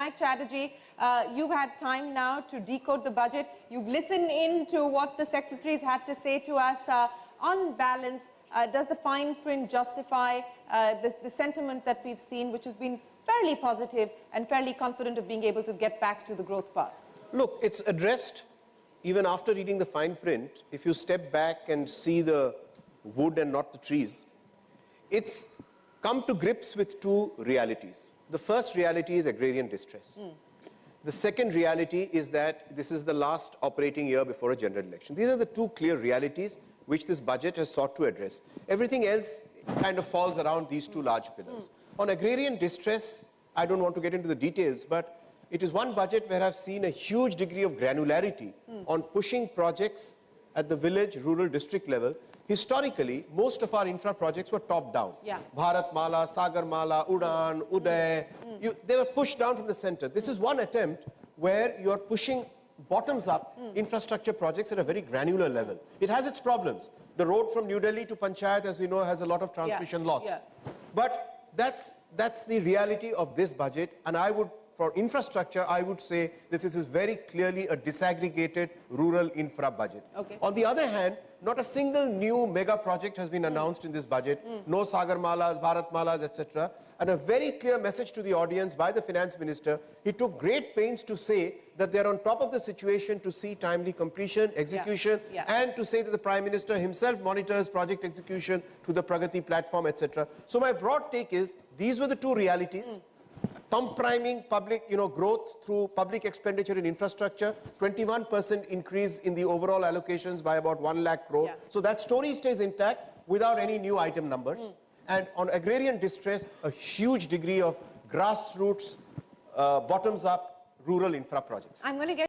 Chatterjee, you've had time now to decode the budget. You've listened in to what the secretaries had to say to us. On balance, does the fine print justify the sentiment that we've seen, which has been fairly positive and fairly confident of being able to get back to the growth path? Look, it's addressed even after reading the fine print. If you step back and see the wood and not the trees, it's come to grips with two realities. The first reality is agrarian distress. The second reality is that this is the last operating year before a general election. These are the two clear realities which this budget has sought to address. Everything else kind of falls around these two large pillars. On agrarian distress, I don't want to get into the details, but it is one budget where I've seen a huge degree of granularity on pushing projects at the village, rural, district level. Historically, most of our infra projects were top-down. Bharatmala, Sagarmala, Udan, Uday, they were pushed down from the center. This is one attempt where you're pushing bottoms-up infrastructure projects at a very granular level. It has its problems. The road from New Delhi to Panchayat, as we know, has a lot of transmission loss. But that's the reality of this budget, and for infrastructure, I would say this is very clearly a disaggregated rural infra budget. On the other hand, not a single new mega project has been announced in this budget. No Sagarmalas, Bharatmalas, etc. And a very clear message to the audience by the finance minister. He took great pains to say that they're on top of the situation to see timely completion, execution, and to say that the Prime Minister himself monitors project execution to the Pragati platform, etc. So my broad take is, these were the two realities. Pump priming public growth through public expenditure in infrastructure, 21% increase in the overall allocations by about 1 lakh crore. So that story stays intact without any new item numbers. And on agrarian distress, a huge degree of grassroots, bottoms-up rural infra projects. I'm going to get